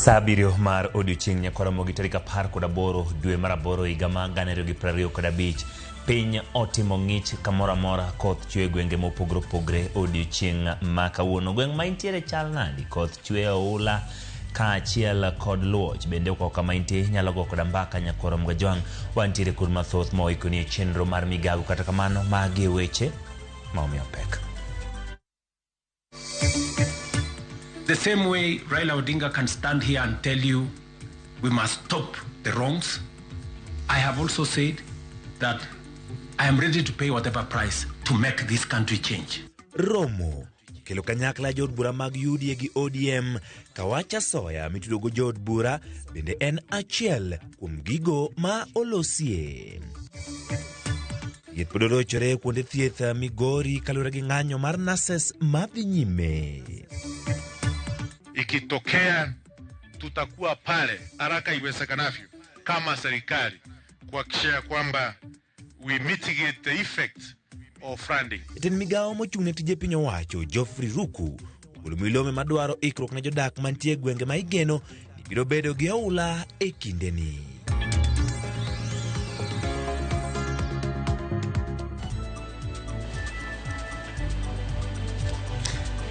Sabirio mar odiochieng' nyakoromogi tarik 18 dwe mar 8 higa mar 2025. Piny otimo ng'ich kamoro amora, koth chwe gwenge mopogore opogore odiochieng' ma kawuono. Gweng' ma intiere chal nadi? Koth chwe oula kaachiel kod luoch bende oko kama intie nyalo go koda mbaka nyakorom gajwang' wantiere kod mathoth moikoni chenro mar migago. Kata kamano magi weche maomiyo pek. The same way Raila Odinga can stand here and tell you we must stop the wrongs, I have also said that I am ready to pay whatever price to make this country change. Romo kelo kanyakla jod bura mag UDA gi ODM kawacha soya mitudogo jod bura bende en achiel kuom gigo ma olosie. Thieth pod orochore kuonde thieth Migori kalure gi ng'anyo mar nurses madhi nyime. Ikitokea tutakuwa pale haraka iwezekanavyo kama serikali kuhakikisha kwamba we mitigate the effect of funding. Ten migao mochung'ne tije piny owacho Geoffrey Ruku ogolo milome madwaro ikruok ne jodak mantie gwenge ma igeno ni biro bedo gi oula e kindeni.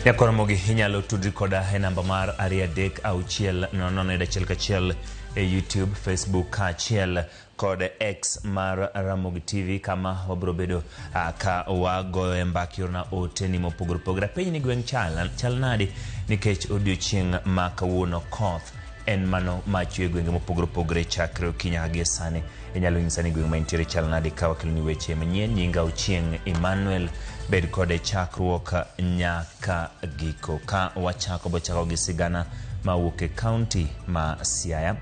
Nyakoromogi inyalo tudri koda e namba mar 336 e YouTube, Facebook kaachiel kod X mar Ramogi TV, kama wabro bedo ka wagoyo mbaki na ote ni mopogore opogore. Piny ni gweng' chal nadi nikech odiochieng' ma kawuono koth en mano machwe gwenge mopogore opogore chakre okinya gi sani. Inyalo nyisa ni gweng' ma intiere chal nadi ka wakeloni weche manyien. Nyinga Ochieng' Emmanuel bed kode chakruok nyaka giko. Ka wachako bochako gi sigana mawuok e kaunti ma Siaya,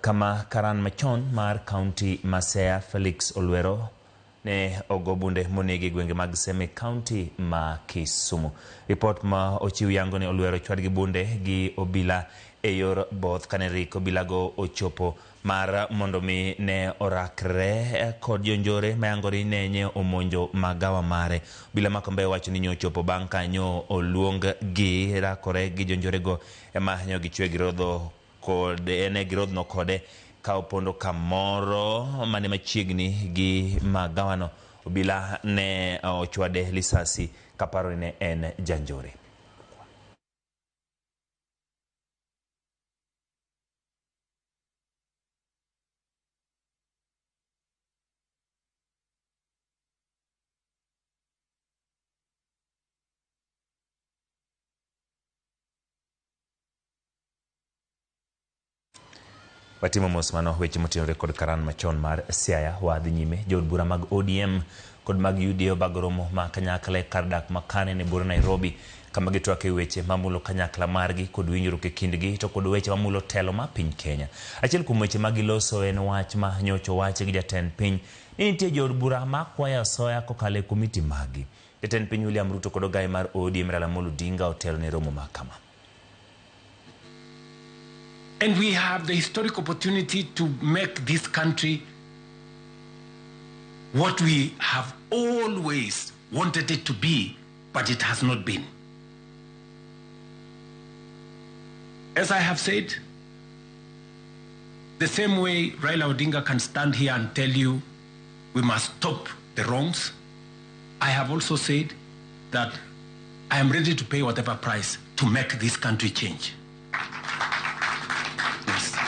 kama karan machon mar kaunti ma Siaya Felix Olwero ne ogo bunde monegi gwenge mag Seme kaunti ma Kisumu. Report ma ochiw yango ni Olwero chwad gi bunde gi obila e yor both kane rik obilago ochopo mar mondo mi ne orakre kod jonjore mayangori ne nye omonjo magawa mare. Obila makombe wacho ni nyochopo bang' kanyo oluong gi rakore gi jonjore go ema nyo gichwe girodho kode ene girodhno kode ka opondo kamoro mane machiegni gi magawano. Obila ne ochwade lisasi kaparo ne en janjore. Watimo mosmano weche motenore kod karan machon mar Siaya. Wadhi nyime. Jod bura mag ODM kod mag UDA bagoromo ma kanyakla kar dak makane ne bura Nairobi, kama gitwake weche mamulo kanyakla margi kod winjruok e kindgi to kod weche mamulo telo ma piny Kenya. Achiel kuom weche magiloso en wach ma nyocho wache gi jatend piny ni nitie jod bura ma kwayo soya kokale komiti magi. Jatend piny William Ruto kod ogai mar ODM Raila Amolo Odinga otelo ne romo makama. And we have the historic opportunity to make this country what we have always wanted it to be, but it has not been. As I have said, the same way Raila Odinga can stand here and tell you we must stop the wrongs, I have also said that I am ready to pay whatever price to make this country change.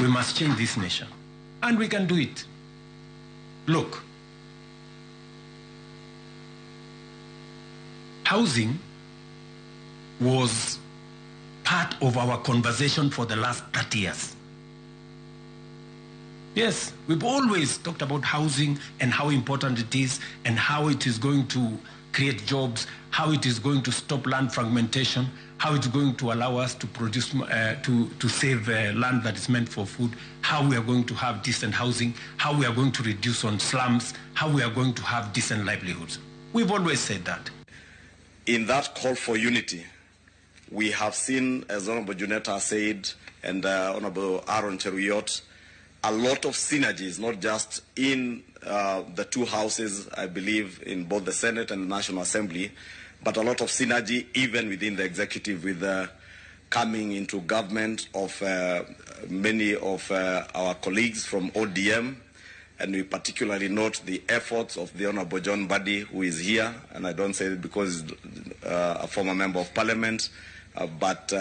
We must change this nation. And we can do it. Look, housing was part of our conversation for the last 30 years. Yes, we've always talked about housing and how important it is and how it is going to create jobs, how it is going to stop land fragmentation, how it's going to allow us to produce, to save land that is meant for food, how we are going to have decent housing, how we are going to reduce on slums, how we are going to have decent livelihoods. We've always said that. In that call for unity, we have seen, as Honorable Juneta said, and Honorable Aaron Cheruyot, a lot of synergies, not just in the two houses, I believe, in both the Senate and the National Assembly, but a lot of synergy even within the executive with coming into government of many of our colleagues from ODM, and we particularly note the efforts of the Honorable John Mbadi, who is here, and I don't say it because he's a former member of parliament, but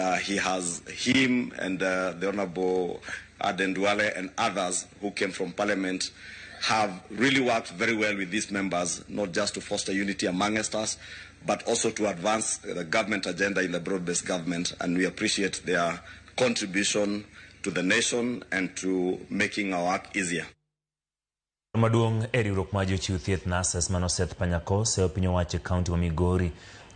him and the Honorable Aden Duale and others who came from parliament have really worked very well with these members, not just to foster unity amongst us, but also to advance the government agenda in the broad-based government, and we appreciate their contribution to the nation and to making our work easier. Maduong riwruok ma jochiw thieth nurses manoseth Panyako seyo piny owacho kaunti ma Migori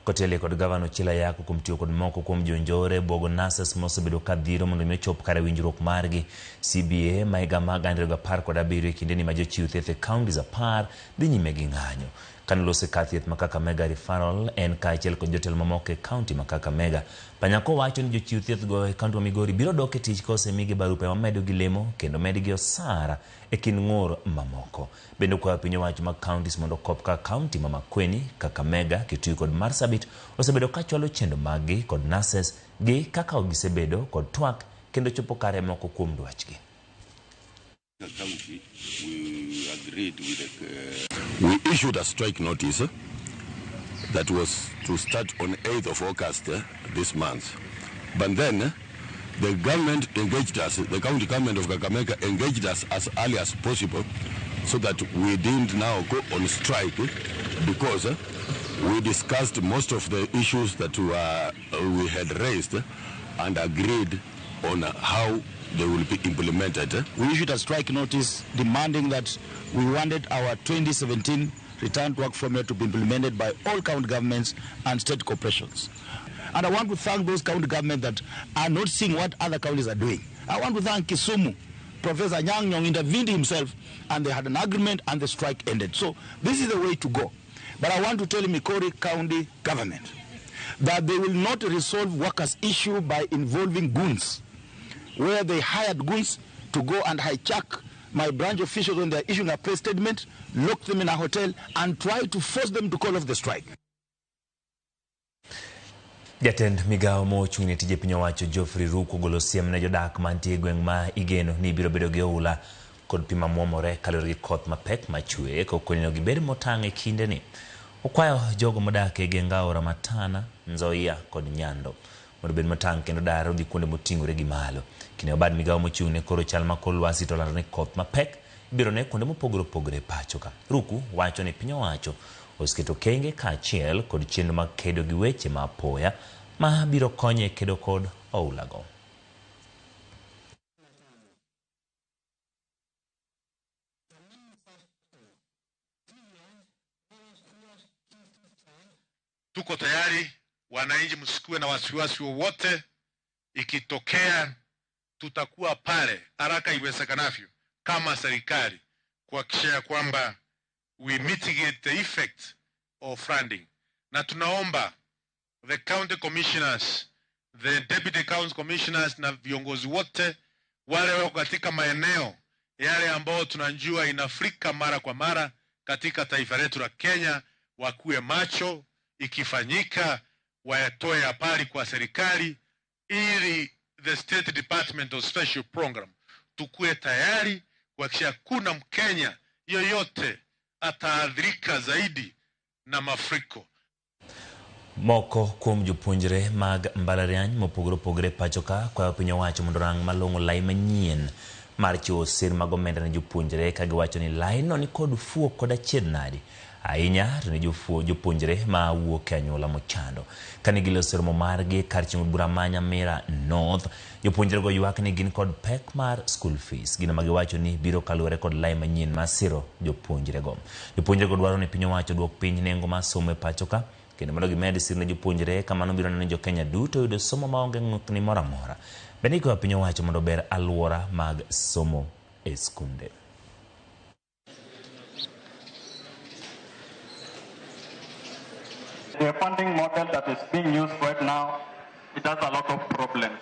kotele kod gavana Ochila Yako kuom tiyo kod moko kuom jonjore bogo nurses mosebedo kadhiro mondo mi ochop kare winjruok margi CBA ma higa mag 2017 e kinde ni ma jochiw thieth e counties 10 dhi nyime gi ng'anyo. Kanlose kar thieth ma Kakamega Referral en kaachiel kod jotelo mamoko e kaunti ma Kakamega. Panyako wacho ni jochiw thieth go e kaunti ma Migori biro dok e tich kosemigi barupe mamedo gi lemo kendo medgi osara e kin ng'ur mamoko. Bende kwa piny owacho mag counties mondo kop ka kaunti ma Makueni, Kakamega, Kitui kod Marsabit osebedo ka chwalo chendo maggi kod nurses gi kaka gisebedo kod twak kendo chopo kare moko kuom dwachgi. County, we agreed with we issued a strike notice that was to start on 8th of August this month. But then the government engaged us, the county government of Kakamega engaged us as early as possible so that we didn't now go on strike because we discussed most of the issues that we had raised and agreed on how they will be implemented. We issued a strike notice demanding that we wanted our 2017 return to work formula to be implemented by all county governments and state corporations. And I want to thank those county governments that are not seeing what other counties are doing. I want to thank Kisumu. Professor Nyang' Nyong'o intervened himself and they had an agreement and the strike ended. So this is the way to go. But I want to tell Migori County government that they will not resolve workers' issue by involving goons, where they hired goons to go and hijack my branch officials when they're issuing a press statement, lock them in a hotel, and try to force them to call off the strike. Jatend migao mochung'ne tije piny owacho Geoffrey Ruku ogolo siem ne jodak mantie gweng' ma igeno ni biro bedo gi oula kod pi mamwomore kaluwore gi koth mapek machwe kokonyo gibed motang' e kinde ni. Okwayo jogo modak e geng aora Matana, Nzoia kod Nyando mondo bed motang' kendo dar odhi kuonde moting'ore gi malo. Kine obad migao mochung'ne koro chal ma kor lwasi to lando ni koth mapek biro ne kuonde mopogore opogore pacho ka. Ruku wacho ni piny owacho osketo kenge kaachiel kod chenro mag kedo gi weche ma apoya ma biro konye kedo kod oulago. Tuko tayari, wananchi msikuwe na wasiwasi wowote. Ikitokea tutakuwa pale haraka iwezekanavyo kama serikali kuhakikisha kwamba we mitigate the effect of flooding. Na tunaomba the county commissioners, the deputy county commissioners na viongozi wote wale wako katika maeneo yale ambao tunajua inafurika mara kwa mara katika taifa letu la Kenya wakuwe macho, ikifanyika wayatoe habari kwa serikali ili the State Department of Special Program tukue tayari kuhakikisha kuna Mkenya yoyote ataadhirika zaidi na mafuriko. Moko kuom jopuonjre mag mbalariany mopogore opogore pacho ka kwa piny owacho mondo rang malong'o lai manyien mar chiwo sir mag omenda ne jopuonjre ka giwacho ni lai no ni kod fuo kod achiedh nadi ahinya to ne jopuonjre ma wuok e anyuola mochando. Kane gilo sirmo margi kar chiemo bura ma Nyamira North, jopuonjre go ywak ni gin kod pek mar school fees, gino ma giwacho ni biro kaluwore kod lai manyien ma siro jopuonjre go. Jopuonjre go dwaro ni piny owacho duok piny nengo mar somo e pacho ka kendo mondo gimed sir ne jopuonjre kamano biro neno jo-Kenya duto yudo somo maonge ng'ukni moro amora. Bende ikwayo piny owacho mondo ber alwora mag somo e skunde. The funding model that is being used right now, it has a lot of problems.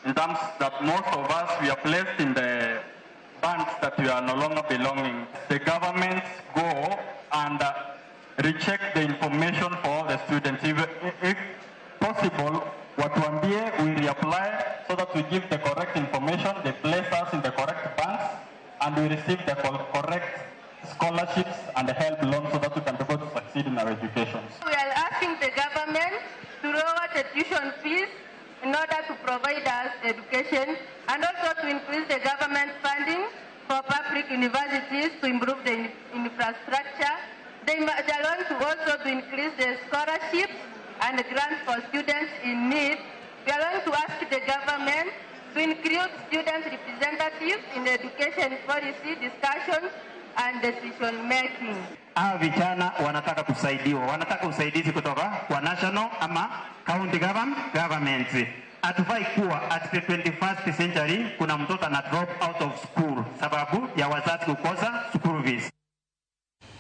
In terms that most of us, we are placed in the bands that we are no longer belonging. The governments go and recheck the information for the students. If possible, watuambie, we reapply so that we give the correct information, they place us in the correct banks, and we receive the correct scholarships and help loans so that we can be able to succeed in our education. We are asking the government to lower the tuition fees in order to provide us education, and also to increase the government funding for public universities to improve the infrastructure. They are going to also to increase the scholarships and grants for students in need. We are going to ask the government to include student representatives in the education policy discussions and decision making. Hawa vijana wanataka kusaidiwa, wanataka usaidizi kutoka kwa national ama county government. Hatufai kuwa at the 21st century kuna mtoto na drop out of school sababu ya wazazi kukosa school fees.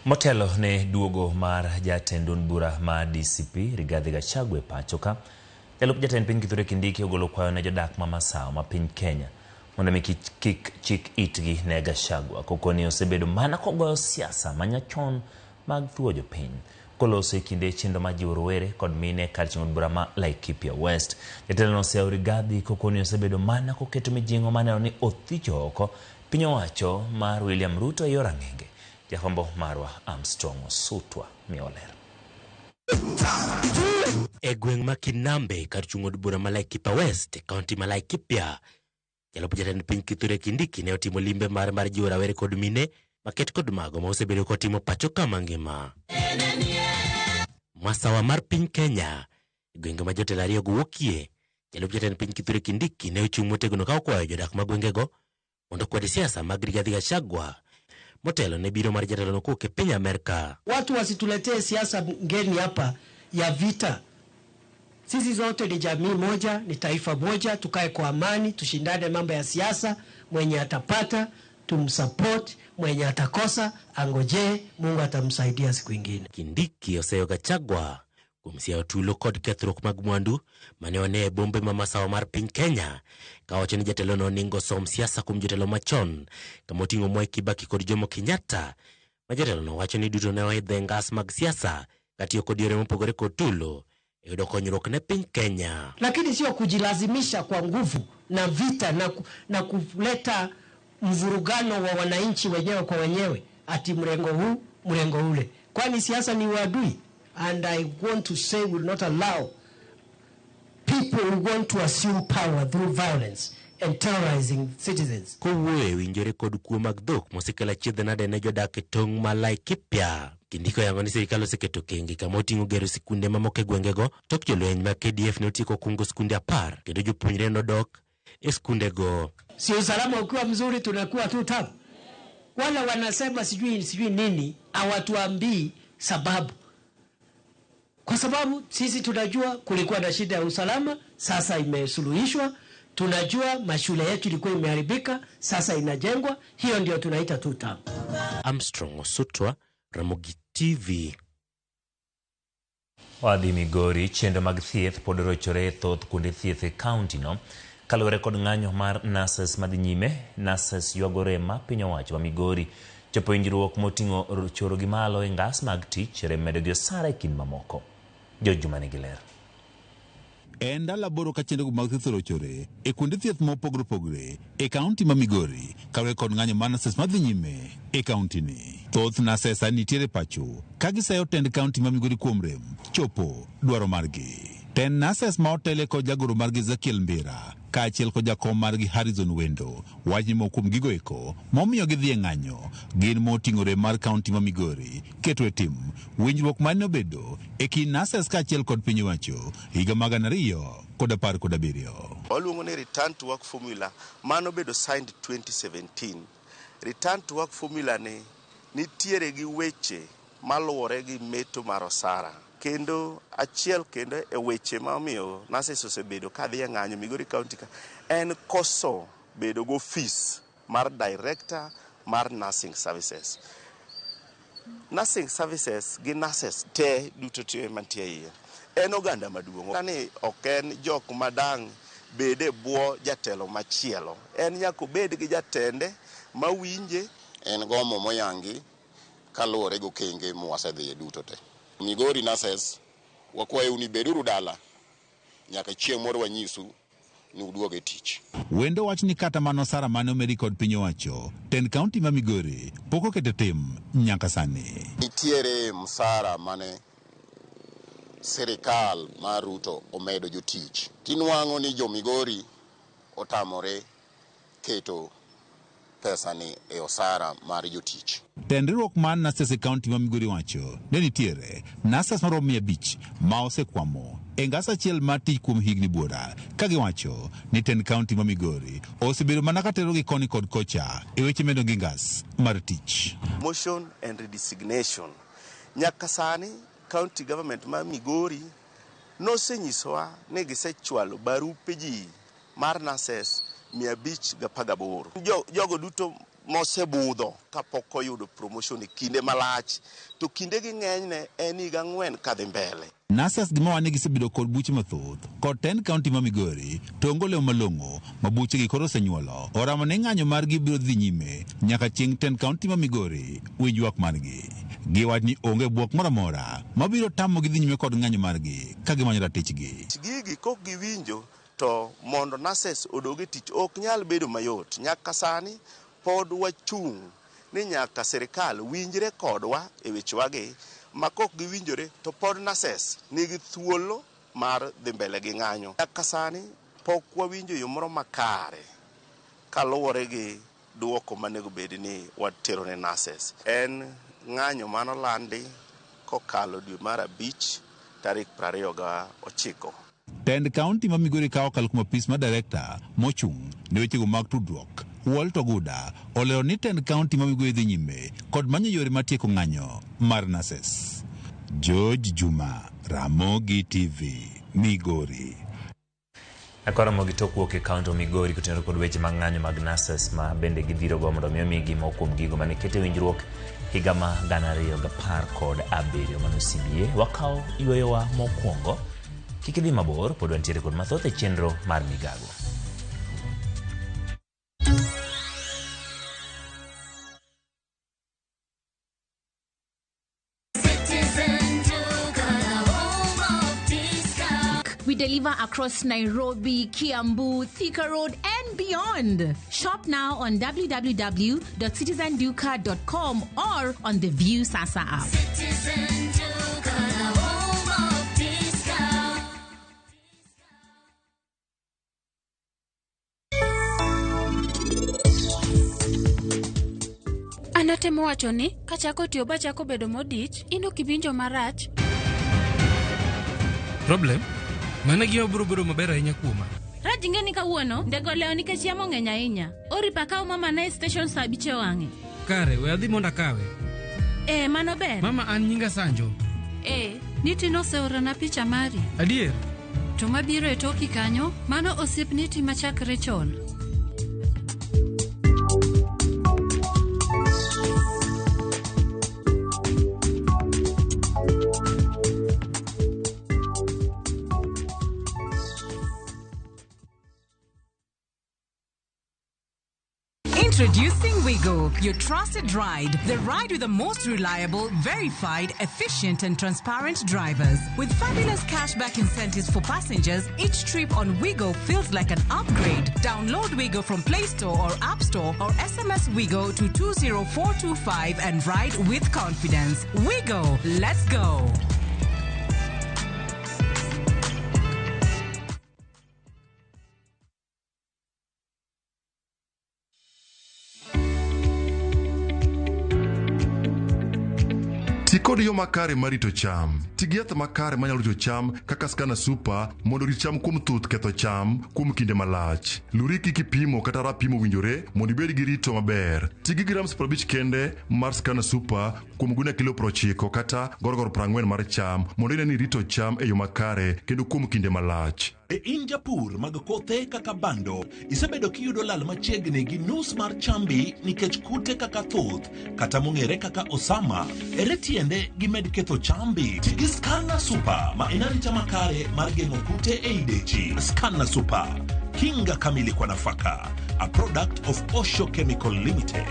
Motelo ne duogo mar jatend duond bura ma DCP Rigathi Gachagua pachoka. Jalup jatend piny Kithure Kindiki ogolo kwayo ne jodak ma Masawa ma piny Kenya mondo mi kik chik itgi ne Gachagua kokoni osebedo mana kogoyo siasa manyachon mag thuo jopiny koloso e kinde chendo ma jiwo rowere kod mine kar chieng' od bura ma Laikipia West. Jatelo no oseo Rigathi kokoni osebedo mana koketo mijing'o maneno ni othicho oko piny owacho mar William Ruto e yor ang'enge. Jafambo marwa Armstrong Osutwa mioler. E gweng' ma Kinambe kar chung' od bura ma Laikipia West, kaunti ma Laikipia, jalup jatend piny Kithure Kindiki ne otimo limbe mar jiwo rawere kod mine maket kod mago ma osebedo kotimo pacho ka mangima. Masawa mar piny Kenya, gwenge ma jotelo ariyo go wuokie, jalup jatend piny Kithure Kindiki ne ochung' motegno ka okwayo jodak ma gwengego mondo kwed siasa mag Rigathi Gachagua. Motelo ne biro mar jatelo no kuke piny Amerika. Watu wasituletee siasa ngeni hapa ya vita. Sisi zote ni jamii moja, ni taifa moja, tukae kwa amani, tushindane mambo ya siasa, mwenye atapata tumsupport, mwenye atakosa angoje, Mungu atamsaidia siku nyingine. Kindiki oseyo Gachagua kumsia otulo kod kethruok mag mwandu mane one bombe ma Masawa mar piny Kenya ka wacho ni jatelo no ningo som siasa kum jotelo machon kama oting'o Mwai Kibaki kod Jomo Kenyatta ma jatelo no wacho ni duto ne oidhe ngas mag siasa katiyo kod yore mopogore kod tulo e yudo konyruok ne piny Kenya. Lakini sio kujilazimisha kwa nguvu na vita na kuleta mvurugano wa wananchi wenyewe kwa wenyewe ati mrengo huu mrengo ule, kwani siasa ni uadui. And I want to say we will not allow people who want to assume power through violence and terrorizing citizens. Kowe winjore kod kuo mag dhok mosekela chiedhe nade ne jodak e tong' ma Laikipia. Kindiko yango ni sirikal oseketo kenge kama oting'o gero sikunde mamoko e gwengego. Tok jolweny ma KDF ne otieko kungo sikunde 10 kendo jopuonjre nodok e sikundego. Si usalama ukiwa mzuri tunakuwa tu tabu. Wala wanasema sijui nini, hawatuambii sababu. Kwa sababu sisi tunajua kulikuwa na shida ya usalama, sasa imesuluhishwa. Tunajua mashule yetu ilikuwa imeharibika, sasa inajengwa. Hiyo ndio tunaita tuta. Armstrong Osutwa, Ramogi TV. Wadhi Migori, chendo mag thieth pod rochore thoth kuonde thieth e kaunti no. Kaluwore kod ng'anyo mar nurses madhi nyime, nurses ywagore ma piny owacho wa Migori chopo winjruok moting'o choro gi malo e ngas mag tich rem medo gi osara e kind mamoko. Jojuma nigi ler. E ndalo aboro ka chendego mag thieth rochore e kuonde thieth mopogore opogore e kaunti ma Migori kaluwore kod ng'anyo mar nurses madhi nyime e kaunti ni. Thoth nurses nitiere pacho ka gisayo tend kaunti ma Migori kuom rem chopo dwaro margi. Ten nurses ma otele kod jagoro margi Ezekiel Mbira kaachiel kod jakom margi Harrison Wendo wach ni moko kuom gigo eko momiyo gidhi e ng'anyo gin moting'ore mar kaunti ma Migori keto e tim winjruok mane obedo e kind nurses kaachiel kod piny owacho higa mag 2017. Waluongo ni return to work formula mano bedo signed 2017. Return to work formula ni nitiere gi weche maluwore gi meto mar osara. Kendo achiel kendo e weche ma omiyo nurses osebedo ka dhi e ng'anyo Migori County ka en koso bedo go office mar director mar nursing services. Nursing services gi nurses te duto te mantie iye en oganda maduong'. Ni ok en jok madang' bede bwo jatelo machielo, en nyaka bed gi jatende mawinje. En gomo moyangi kaluwore go kenge mwasedhi duto te. Migori nurses wakwayo ni beduru dala nyaka chieng' moro wanyisu ni uduoge tich. Wendo wach ni kata mano sara mane omedi kod piny owacho, ten kaunti ma Migori pok okete tim nyaka sani. Nitiere msara mane sirikal mar Ruto omedo jotich. Tinwang'o ni jo Migori otamore keto pesa ni e osara mar jotich. Tendruok man Nases kaunti ma Migori wacho ne nitiere Nases maromo 500 ma osekwamo e ngas achiel mar tich kuom higni buora, ka giwacho ni ten kaunti ma Migori osebedo mana katero gi koni kod kocha e weche medo gi ngas mar tich. Motion and redesignation. Nyaka sani county government ma Migori nosenyisowa ni gisechwalo barupe ji mar Nases 518. Jogo duto mosebudho kapok oyudo promotion e kinde malach, to kinde gi ng'enyne en higa 4 kadhi mbele. Nases gima wane gisebedo kod buche mathoth kod ten kaunti ma Migori to ngoleo malong'o ma buche gi koro osenyuolo oramo ne ng'anyo margi biro dhi nyime nyaka chieng' ten kaunti ma Migori winj ywak margi. Giwach ni onge bwok moro amora mabiro tamo gi dhi nyime kod ng'anyo margi ka gimanyo ratichgi. Gigi kok giwinjo to mondo Nases odoge tich ok nyal bedo mayot. Nyaka sani pod wachung' ni nyaka sirikal winjre kodwa e wechwagi, ma kok giwinjore to pod Nases nigi thuolo mar dhi mbele gi ng'anyo. Nyaka sani pok wawinjo yo moro makare kaluwore gi duoko manego bed ni watero ne Nases. En ng'anyo manolandi kokalo dwe mar 5 tarik 29. Tend kaunti ma Migori kawo kal kuma pis ma director mochung' ne wechego mag tudruok Walter Guda olero ni tend kaunti ma Migori dhi nyime kod manyo yore matieko ng'anyo mar Nases. George Juma, Ramogi TV, Migori. Akora mogi tok wuok e kaunti Migori kutenore kod weche mag ng'anyo mag Nases ma bende gidhiro go mondo miyo migi moko kuom gigo mane kete winjruok higa ma 2017 mano CBA wakawo yweyowa mokwongo. Kik idhi mabor, pod wantiere kod mathoth e chenro mar Migago. We deliver across Nairobi, Kiambu, Thika Road, and beyond. Shop now on www.citizenduca.com or on the View Sasa app. Citizen Duca, home of discount. Anatemo wacho ni kachako tiyo bachako bedo modich, ino kibinjo marach. Problem? Mana gi obro maber ahinya kuoma. Raj ngeni kawuono ndego leo nikech yamo ng'eny ahinya. Ori pakao mama na station saa 5 wang'e. Kare, we adhi monda kawe. Mano ber. Mama an nyinga Sanjo. Niti noseorona picha mari. Adier? To mabiro e toki kanyo, mano osiep niti machakre chon. Introducing Wigo, your trusted ride. The ride with the most reliable, verified, efficient and transparent drivers. With fabulous cashback incentives for passengers, each trip on Wigo feels like an upgrade. Download Wigo from Play Store or App Store or SMS Wigo to 20425 and ride with confidence. Wigo, let's go. Kod yo makare marito cham. Tigi yath makare manyalo rito cham kaka Skana Super mondo rit cham kuom thuth ketho cham kuom kinde malach. Luri kiki pimo kata rapimo winjore mondo ibed gi rito maber. Tigi grams 50 kende mar Skana Super kuom guna kilo 90 kata gorgor 40 mar cham mondo ine ni rito cham e yo makare kendo kuom kinde malach. E in japur mag kothe kaka bando, isebedo kiyudo lal machiegni gi nus mar chambi nikech kute kaka thuth kata mong'ere kaka osama, ere tiende gimed ketho chambi. Tigi Skana Super ma en arita makare mar geng'o kute e idechi. Skana Super, kinga kamili kwa nafaka, a product of Osho Chemical Limited.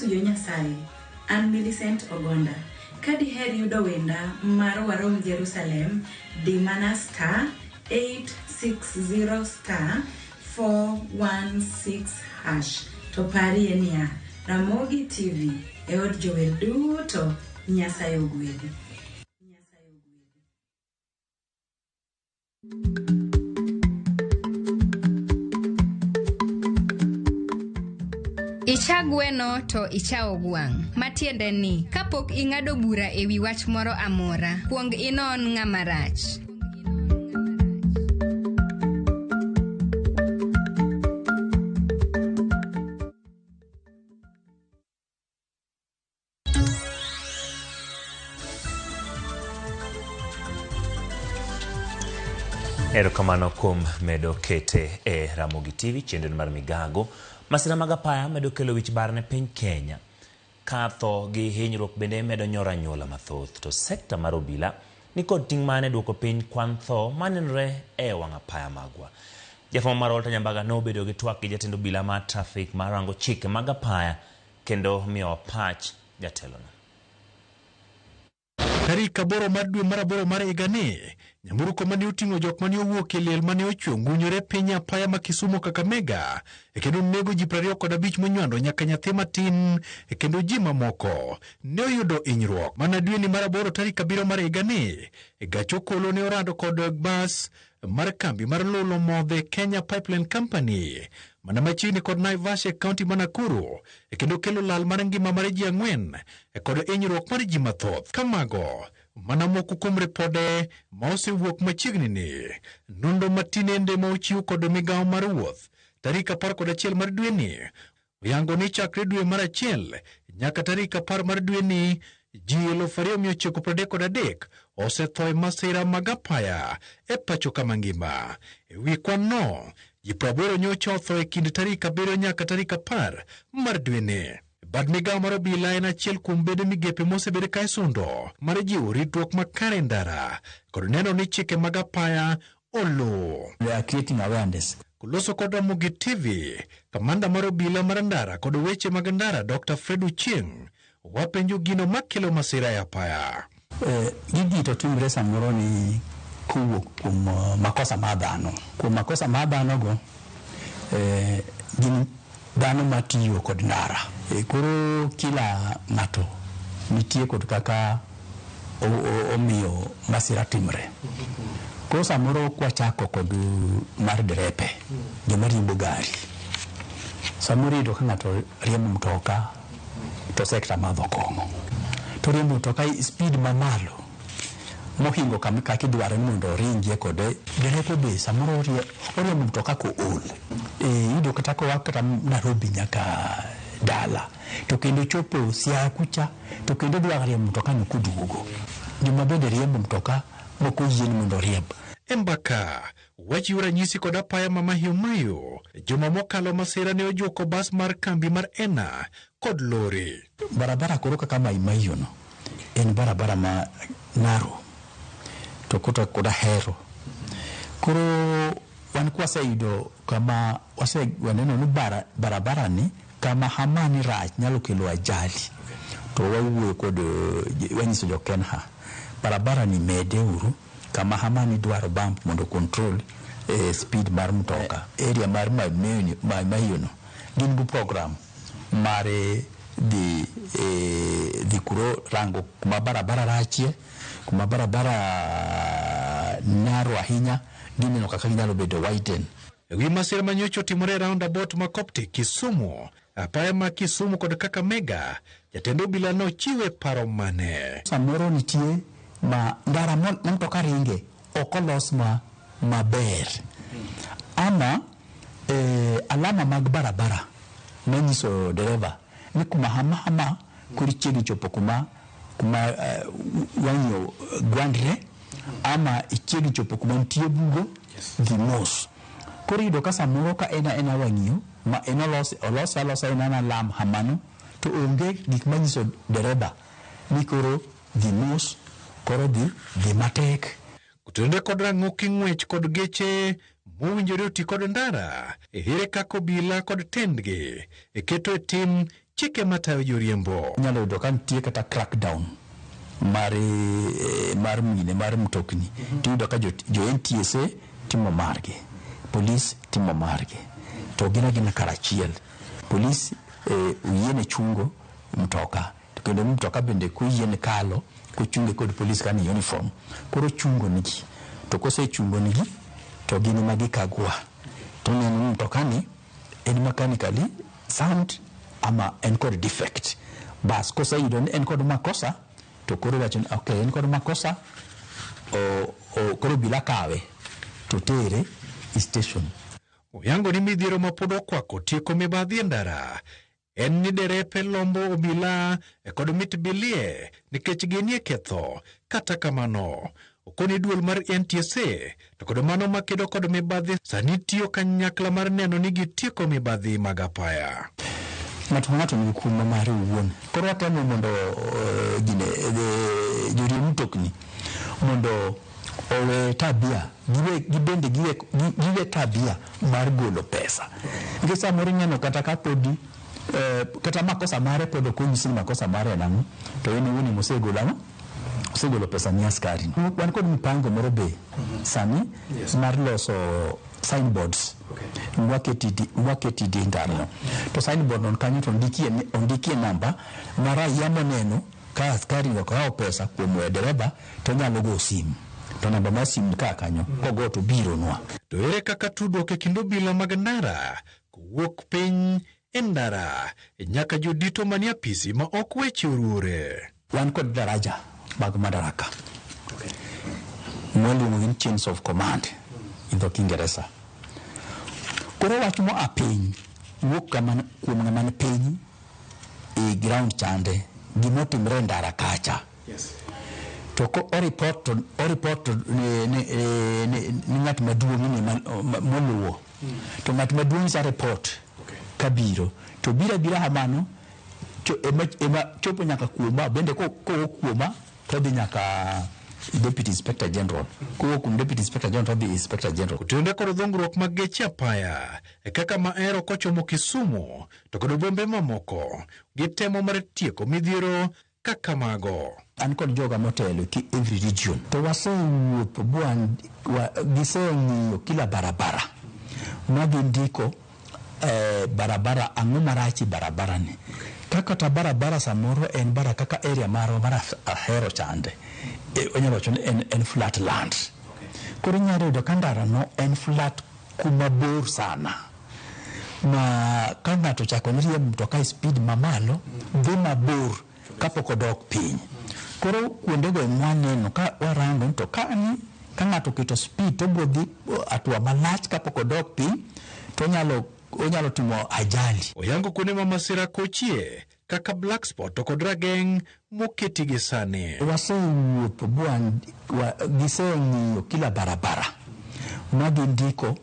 Yesu jo Nyasaye. An Millicent Ogonda. Kadi her yudo wenda mar Warom Jerusalem di mana star 860 star 416 hash. To pari enia Ramogi TV e od jower duto Nyasaye ogwedhi. Icha gweno to icha ogwang'. Matiende ni, kapok ing'ado bura ewi wach moro amora, kuong inon ng'ama rach. Erokamano kuom medo kete e Ramogi TV chenro mar migago. Masira mag apaya medo kelo wich bar ne piny Kenya. Katho gi hinyruok bende medo nyora nyola mathoth. To sekta mar obila nikod ting' mane duoko piny kwan tho manenre e wang' apaya magwa. Jafwambo mar Walter Nyambaga nobedo gi twak gi jatend obila mar traffic marango chike mag apaya kendo miyo pach jatelono. Tarik 8 mar dwe mar 8 mar higani, nyamburko mane oting'o jok mane owuok e liel mane ochwe ngunyore piny apaya ma Kisumu Kakamega kendo nego ji 25 monywando nyaka nyathi matin kendo ji mamoko ne oyudo hinyruok. Mana dweni mar 8 tarik 7 mar higani, gach okolo ne orado kod bas mar kambi mar lolo modhe Kenya Pipeline Company mana machiegni kod Naivasha County ma Nakuru kendo kelo lal mar ngima mar ji 4 kod hinyruok mar ji mathoth. Kamago mana moko kuom ripode ma osewuok machiegni ni. Nonro matinende ma ochiw kod migawo mar wuoth tarik 11 mar dweni oyango ni chakre dwe mar 1 nyaka tarik 10 mar dweni ji 2,933 osetho e masira mag apaya e pacho ka mangima. E wi kwanno, ji 80 nyocha otho e kind tarik 7 nyaka tarik 10 mar dweni. Bad migawo mar obila en achiel kuom bede migepe mosebedo ka isundo mar jiwo ritruok makare ndara kod neno ni chike mag apaya oluw. They are creating awareness. Kuloso kod Ramogi TV, kamanda mar obila mar ndara kod weche mag ndara Dr. Fred Ochieng wapenjo gino makelo masira e apaya. Gigi to timre samoro ni kuwuok kuom makosa ma dhano. Kuom makosa ma dhano go, gin dhano matiyo kod ndara. Koro kila ng'ato nitie kod kaka omiyo masira timre. Koro samoro kwachako kod mar derepe, joma riembo gari. Samoro iyudo ka ng'ato riembo mtoka to sekta madho kong'o. To riembo mtoka speed mamalo mohingo kaka idwaro ni mondo oringie kode. Derepe be samoro oriembo mtoka ko ol. Iyudo kata koa kata Nairobi nyaka dala. To kendo chopo Siaya kucha, to kendo dwaro riembo mtoka ni kuduogo. Joma bende riembo mtoka moko yien mondo riemb. Embaka wachiwo ranyisi kod apaya ma Mahiu joma mokalo masira ne ojuoko bas mar kambi mar Ena kod lori. Barabara koro kaka Mahiu no en barabara ma naro to kota koda hero. Koro wan kwaseyudo kama waneno ni barabara ni kama hamani rach nyalo kelo ajali. To wawuoyo kod wanyiso jo Kenha barabara ni mede uru kama hamani dwaro bump mondo control speed mar mtoka. Area mar Mahiu no gin bu program mare di kuro rango kuma barabara rachie, kuma barabara naro ahinya, gineno kaka ginyalo bedo widen. Ewi masira manyocho timore roundabout ma Coptic Kisumu, apaya ma Kisumu kod Kakamega, jatend obila no chiwe paro mane. Samoro nitie ma ndara mtoka ringe okolos maber. Ama alama mag barabara manyiso dereva ni kuma hama kuri chiegni chopo kuma wanyo gwandre ama ichiegni chopo kuma nitie bugo dhi mos. Koro iyudo ka samoro ka ena wang'iyo ma en olosa ena lam hamano to onge gik manyiso dereba ni koro dhi mos, koro dhi matek. Kutende kod rang'o king'wech kod geche mowinjore oti kod ndara ere kaka obila kod tendgi keto e tim chike matayo joriembo. Nyalo yudo ka nitie kata crackdown mar mine mar mtokni, tiyudo ka jo NTSA timo margi, polis timo margi, to gina karachiel. Polis uyiene chungo mtoka, kendo mtoka bende kuyiene kalo kuchunge kod polis kani uniform, koro chungo nigi, to kose chungo nigi to gini magikagua to neno mtoka ni en mechanically sound ama en kod defect. Bas kose yudo en kod makosa to koro wacho okay en kod makosa o koro bila kawe to tere station. Oyango ni midhiero ma pod okwako tieko mibadhi e ndara en ni derepe lombo obila kod mit bilie nikech ginie ketho. Kata kamano okoni duol mar NTSA to kod mano makedo kod mibadhi sani tiyo kanyakla mar neno ni gitieko mibadhi mag apaya. Ng'ato nigi kum mare owuon. Koro watemo mondo joriemb mtokni mondo owe tabia giwe tabia mar golo pesa. Nikech samoro ing'eno kata ka podi kata makosa mare pod ok onyisi makosa mare nang'o to en owuon mosegolo pesa ni askari. Wan kod mipango moro be sani mar loso signboards mwaketi di ndano to signboard non kanyo to ondikie namba mara yamo neno ka askari wakao pesa kuom dereba to nyalo go simu to namba mar simu ka kanyo kogo to biro nwa. To ere kaka tudruok e kind obila mag ndara kowuok piny e ndara nyaka jodito manie apisi ma ok weche oruore. Wan kod daraja mag madaraka mwaluongo ni chains of command in the Kingereza. Koro wach mo apiny wuok kuom ng'ama piny e ground chande gimotimre ndara kacha. To ko report ni ng'at maduong' ni moluwo to ng'at maduong' sa report kabiro to bira hamano ema chopo nyaka kuoma bende ko kuoma to dhi nyaka Deputy Inspector General. Deputy Inspector General to the Inspector General. Kutende kod dhungruok mag geche apaya kaka Maero kochomo Kisumu to kod bombe mamoko gitemo mar tieko midhiero kaka mago. An kod joga motelo ki every region to wasewuotho buan giseng'iyo kila barabara magindiko barabara ang'o marachi barabara ni kaka ta barabara samoro en bara kaka area maro mara Ahero chande onyalo chone en flat land. Koro nyaro do kandara no en flat kuma bor sana ma ka ng'ato chako riembo mtoka speed mamalo dhi mabor kapok odok piny. Koro kuonde go mwaneno ka warango to ka ng'ato keto speed to bodhi atua malach kapok odok piny to onyalo timo ajali. Oyango kuonde ma masira kochie kaka Black Spot to kod Rageng moketi gi sani. Wasewuotho buan giseng'iyo kila barabara magindiko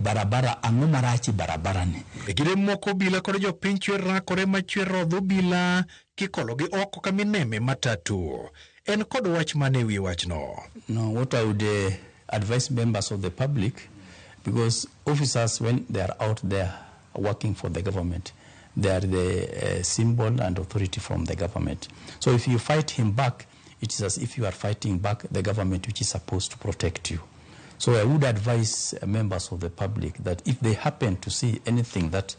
barabara ang'o marachi barabara ni. E kinde moko obila kod jopiny chwer rakore machwer rodho obila kikologi oko kamineme matatu. En kod wach mane wi wachno. No, what I would advise members of the public, because officers when they are out there working for the government, they are the symbol and authority from the government. So if you fight him back, it is as if you are fighting back the government which is supposed to protect you. So I would advise members of the public that if they happen to see anything that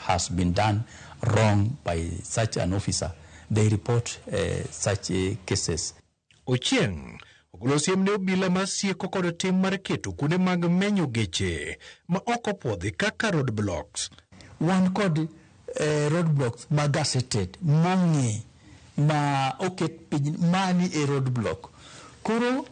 has been done wrong by such an officer, they report such cases. Ochieng ogolo siem ne obila masieko kod tim mar keto kuonde mag menyo geche ma ok opwodhi kaka roadblocks. Wan kod roadblocks magaseted mong'e ma oket piny mani e roadblock. Koro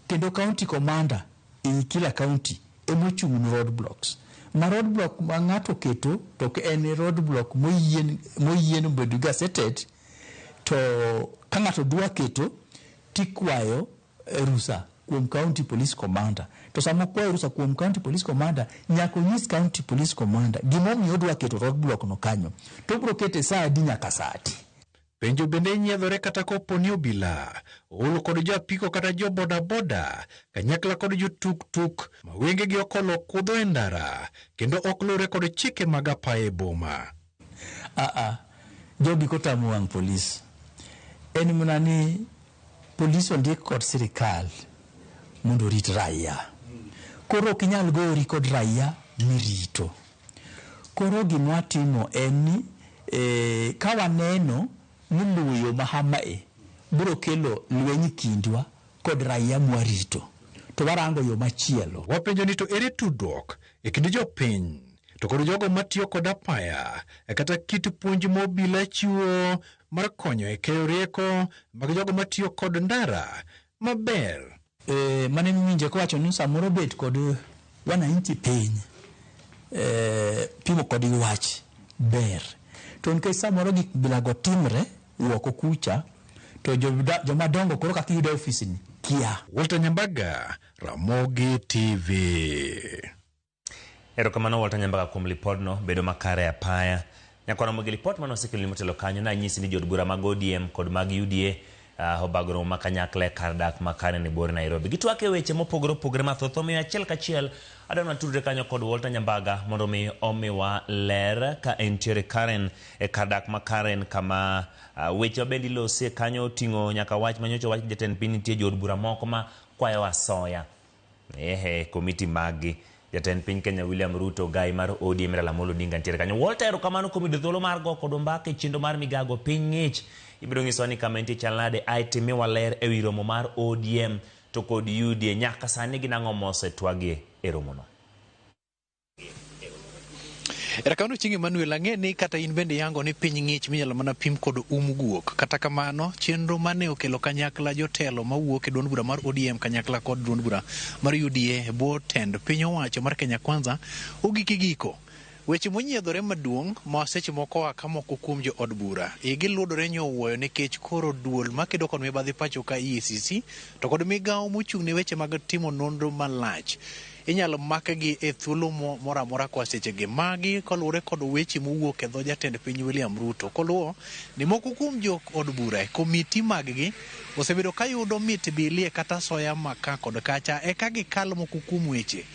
kendo county commander in kila county emochung' roadblocks. Ma roadblock ma ng'ato keto to en roadblock moyien bedo gazetted to ka ng'ato dwa keto tikwayo rusa kuom county police commander. To sama kwayo rusa kuom county police commander nyaka onyis county police commander gimomiyo odwa keto roadblock no kanyo to bro kete saa adi nyaka saa ati. Penjo bende nyiedhore kata kopo ni obila olo kod jo apiko kata jo bodaboda kanyakla kod jo tuk-tuk ma wengegi okolo kudho e ndara kendo ok lure kod chike mag apaya e boma. Jogi kotamu wang' polis. En mana ni polis ondik kod sirikal mondo rit raia. Koro ok inyal gori kod raia mirito. Koro gima timo en ni ka waneno ni luyo mahamae biro kelo lweny kindwa kod raia mwarito, to warango yo machielo. Wapenjo ni to ere tudruok e kind jopiny to kod jogo matiyo kod apaya kata kit puonj mobila chiwo mar konyo e keyo rieko mag jogo matiyo kod ndara maber. Mane minje kowacho ni samoro bet kod wananchi piny pimo kod wach ber. To nikech samoro gik bilago timre uoko kucha to joma dongo koro kaka yudo ofisini kia. Walter Nyambaga, Ramogi TV. Erokamano Walter Nyambaga kuom lipodno bedo makare apaya. Nyakwana mogi lipot mano sikili motelo kanyo na nyisi ni jod bura mag ODM kod mag UDA obagro makanyakle kardak makane ni bori Nairobi. Gitwake weche mopogore opogore mathoth omiyo achiel kachiel adona tudre kanyo kod Walter Nyambaga mondo mi omiwa ler ka entiere Karen e kardak makaren kama weche bendi losie kanyo tingo nyaka wach manyocho wach jatend piny nitie jod bura moko ma kwayo asoya. Komiti magi jatend piny Kenya William Ruto gai mar ODM Raila Amolo Odinga ntiere kanyo. Walter erokamano kuom yudo thuolo mar go kod mbaka chindo mar migago piny ng'ich. Ibiro nyiso ni kama entie chalnade aitimi waler e wi romo mar ODM to kod UDA nyaka sani ginang'o mosetwagi e romono. Erakano chingi Manuel ang'e ni kata in bende yango ni piny ng'ich minyalo mana pim kod guok. Kata kamano chenro mane okelo kanyakla jotelo mawuok e duond bura mar ODM kanyakla kod duond bura mar UDA e bwo tend piny owacho mar Kenya Kwanza giko. Weche monyiedhore maduong' ma seche moko kamoko kuom jo od bura giludore nyowuoyo nikech koro duol makedo kod mibadhi pacho ka EACC to kod migawo mochung' ne weche mag timo nonro malach inyalo makgi e thuolo mora mora kwa sechegi magi kolure kod weche mowuok e dho jatend piny William Ruto koluwo ni moko kuom jo od bura komiti maggi osebedo ka yudo mit bilie kata soya maka kod kacha eka gikalo moko kuom weche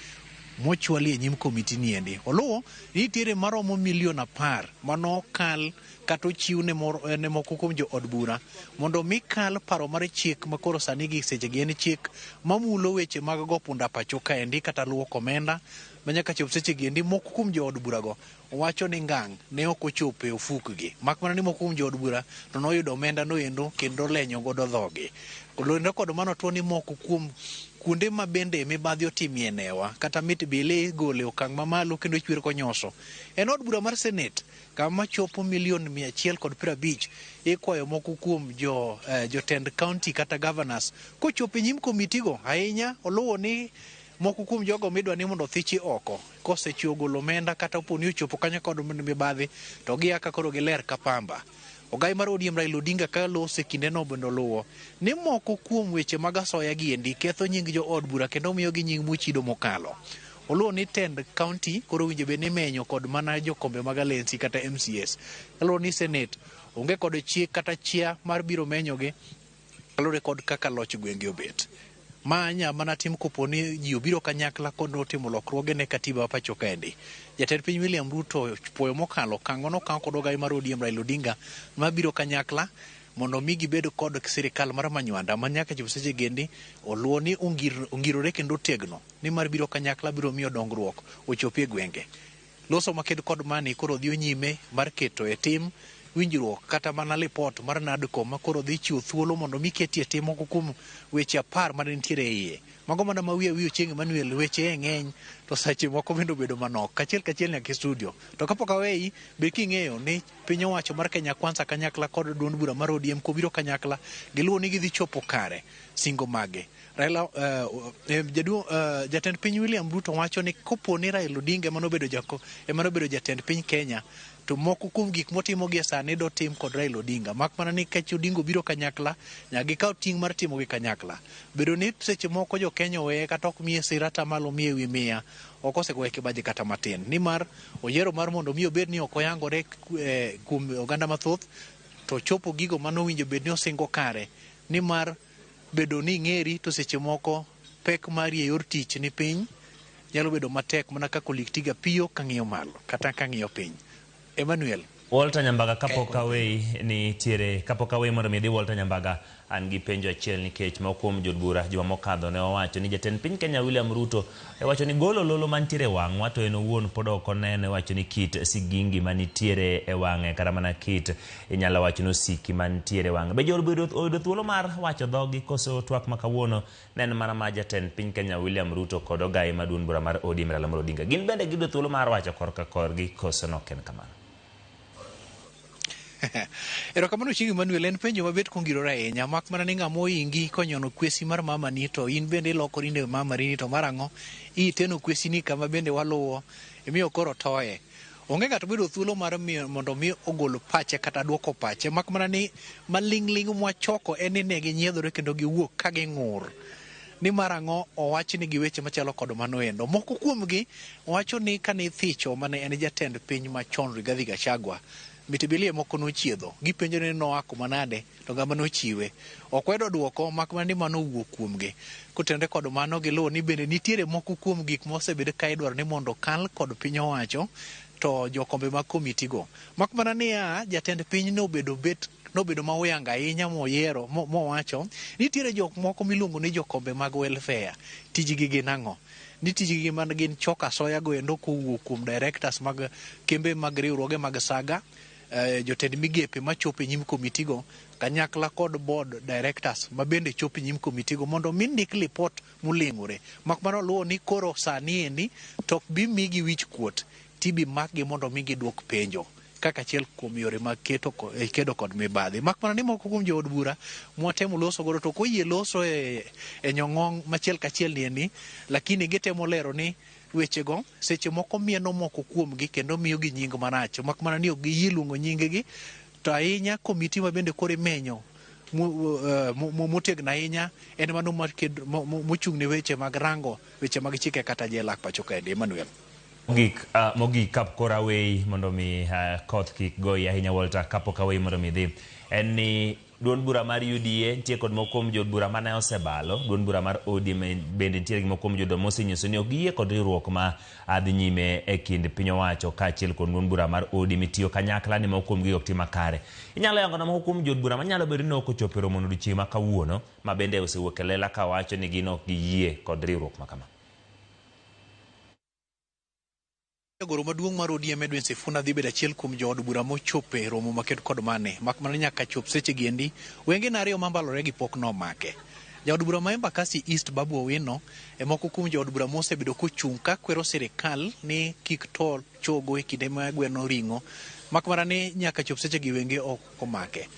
mochwali e nyim komiti ni endi. Oluwo nitiere maromo milion 10 mano kal kata ochiw ne moko kuom jo od bura mondo mi kal paro mar chik makoro sani gi sechegi en chik mamulo weche mag go punda pacho ka endi kata luwo komenda manyaka chop sechegi endi moko kuom jo od bura go wacho ni ngang' ne ok ochopo e ofukgi mak mana ni moko kuom jo od bura to noyudo omenda no endo kendo lenyo godo dhoge. Kolendo kod mano tuo ni moko kuom kuonde ma bende mibadhi otimie newa kata mit bile gole okang' mamalo kendo chwer konyoso en od bura mar Senate kama chopo milion 150 ikwayo moko kuom jotend county kata governors kochopo nyim komiti go ahinya. Oluwo ni moko kuom jogo midwa ni mondo thichi oko kosechiwo golo omenda kata oponi ochopo kanyo kod mibadhi to gia ka koro giler ka pamba. Ogai mar ODM Raila Odinga ka lose kinde no bendo luwo ni moko kuom weche mag asoya gi endi ketho nying jo od bura kendo miyo gi nying mochido mokalo. Oluwo ni tend county koro winjo be ni menyo kod mana jokombe mag alensi kata MCS. Oluwo ni Senate onge kod chik kata chia mar biro menyo gi kalore kod kaka loch gwenge obet. Manya mana tim koponi ji obiro kanyakla kondo timo lokruoge ne katiba pacho kaendi. Jatend piny William Ruto puoyo mokalo kangono kan kod ogai mar ODM Raila Odinga mabiro kanyakla mondo mi gibedo kod sirikal mar manywanda manyaka chop seche gendi. Oluwo ni ongirore kendo tegno ni mar biro kanyakla biro miyo dongruok ochopi e gwenge. Loso maked kod mani koro dhi nyime mar keto e tim winjruok kata mana report mar NADCO makoro dhi chiwo thuolo mondo mi ketie tim moko kuom weche 10 mane nitiere iye. Mago mana ma wiye chieng' Manuel weche ng'eny to sache moko bendo bedo manok kachiel nyaka studio. To kapok aweyi be king'eyo ni piny owacho mar Kenya Kwanza kanyakla kod duond bura mar ODM kobiro kanyakla giluwo ni gidhi chopo kare singo mage. Raila jatend piny William Ruto wacho ni koponi Raila Odinga emanobedo jatend piny Kenya to moko kuom gik motimo gi sani do tim kod Raila Odinga mak mana ni kech Odinga biro kanyakla nyagi kaw ting' mar timo gi kanyakla bedo ni seche moko jo Kenya weye kata ok miye sirata malo miye wi miya ok osegoye kibaji kata matin nimar oyiero mar mondo mi obed ni ok oyangore kuom oganda mathoth to chopo gigo manowinjo bed ni osingo kare, nimar bedo ni ng'eri to seche moko pek mari e yor tich ni piny nyalo bedo matek mana ka kolik tiga piyo ka ng'iyo malo kata ka ng'iyo piny. Emmanuel Walter Nyambaga, kapok awei ni tiere, kapok awei mondo mi di Walter Nyambaga, an gi penjo achiel nikech ma kuom jod bura juma mokadho ne owacho ni jatend piny Kenya William Ruto wacho ni golo lolo mantiere wang' wato en owuon pod ok onene, wacho ni kit sigingi manitiere e wang'e kata mana kit inyalo wacho no siki mantiere wang'e. Be jod bura oyudo thuolo mar wacho dhogi koso twak ma kawuono nen mana ma jatend piny Kenya William Ruto kod ogai maduong' bura mar ODM Raila Amolo Odinga gin bende giyudo thuolo mar wacho korka korgi koso nok en kamano? Erokamano Chieng' Emmanuel, en penjo mabet kongirore ahinya, mak mana ni ng'ama oingi konyono kwesi mar mama ni to in bende ilokori ne mama ni to marang'o iteno kwesi ni kama bende waluwo imiyo koro toye. Onge ng'ato bedo thuolo mar mondo mi ogol pache kata duoko pache, mak mana ni maling'ling mwachoko en ni ne ginyiedhore kendo giwuok ka ging'ur ni marang'o owach ni gi weche machalo kod mano endo. Moko kuomgi wacho ni kane thicho mane en jatend piny machon Rigathi Gachagua mitibilie moko nochiedho gipenjo ni noa kuma nade to ngama nochiwe okwedo duoko mak mana ni mano wuok kuomgi. Kotende kod mano giluwo ni bende nitiere moko kuom gik mosebed ka idwaro ni mondo kal kod piny owacho to jokombe mag komiti go, mak mana ni jatend piny nobedo ma uyanga ahinya moyiero mowacho nitiere jok moko miluongo ni jokombe mag welfare. Tijgi gin ang'o? Ni tijgi man gin choka soya go endo kowuok kuom directors mag kembe mag riwruoge mag saga, jotend migepe machopo e nyim komiti go kanyakla kod board directors ma bende chopo e nyim komiti go mondo mi ndik report muling'ore. Mak mana luwo ni koro sani endi tok bi migi wich kuot tibi makgi mondo mi giduok penjo kaka achiel kuom yore mag kedo kod mibadhi. Mak mana ni moko kuom jood bura mwatemo loso godo to koyie loso e nyong'ong machiel kachiel ni endi, lakini gitemo lero ni wechego seche moko mieno moko kuomgi kendo miyo gi nying marach, mak mana ni ok giyie luongo nyinggi to ahinya komiti ma bende kore menyo motegno ahinya en mano mochung' ne weche mag rango weche mag chike kata jela pacho kaende. Emmanuel mogik kapok awei mondo mi koth kik goyi ahinya Walter, kapok awei mondo mi dhi en ni duond bura mar UDA nitie kod moko kuom jod bura mane osebalo, duond bura mar ODM bende nitiere gi moko kuom jodwa mosenyiso ni ok giyie kod riwruok ma dhi nyime e kind piny owacho kaachiel kod duond bura mar ODM itiyo kanyakla ni moko kuom gi ok tim makare. Inyalo yango na moko kuom jod bura manyalo bedo ni ok ochopo e romo odiechieng' ma kawuono ma bende osewuok e lela ka wacho ni gin ok giyie kod riwruok ma kama. Jagoro maduong' mar ODM Edwin Sifuna dhi bedo achiel kuom jood bura mochopo e romo maket kod mane, mak mana nyaka chop seche giendi wenge na ariyo mambalore gi pok nomake. Jaod bura ma Embakasi East Babu Owino e moko kuom jood bura mosebedo kochung' ka kwero sirikal ni kik tol chogo e kinde ma gweno ring'o, mak mana ni nyaka chop seche gi wenge ok omake.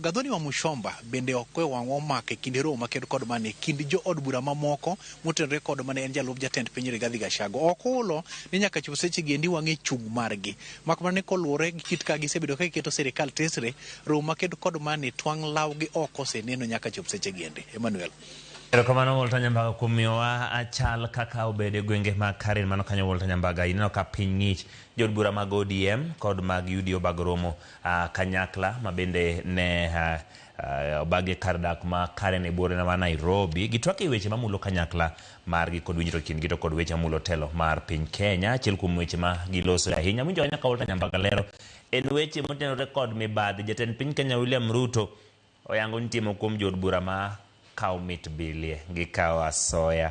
Gadhoni wa Mushomba bende ok wang'o omake kinde romo maket kod mane kind jood bura mamoko motenore kod mane en jalup jatend piny Rigathi Gachagua. Ok hulo ni nyaka chop seche gi endi wang'e chung' margi, mak mana ni koluwore gi kit ka gisebedo ka giketo sirikal tesre romo maket kod mane twang' lawgi oko oseneno nyaka chop seche gi endi. Emmanuel Erokamano Walter Nyambaga kuom miyowa achal kaka obedo e gwenge mag Karen. Mano kanyo Walter Nyambaga, ineno ka piny ng'ich, jod bura mag ODM kod mag UDA obag romo kanyakla ma bende ne obage kar dak ma Karen e bore ma Nairobi, gitwak e weche mamulo kanyakla margi kod winjruok kindgi to kod weche mamulo telo mar piny Kenya. Achiel kuom weche ma giloso ahinya winjo nyaka Walter Nyambaga lero en weche motenore kod mibadhi. Jatend piny Kenya William Ruto oyango nitie moko kuom jod bura ma kaw mit bilie gi kaw asoya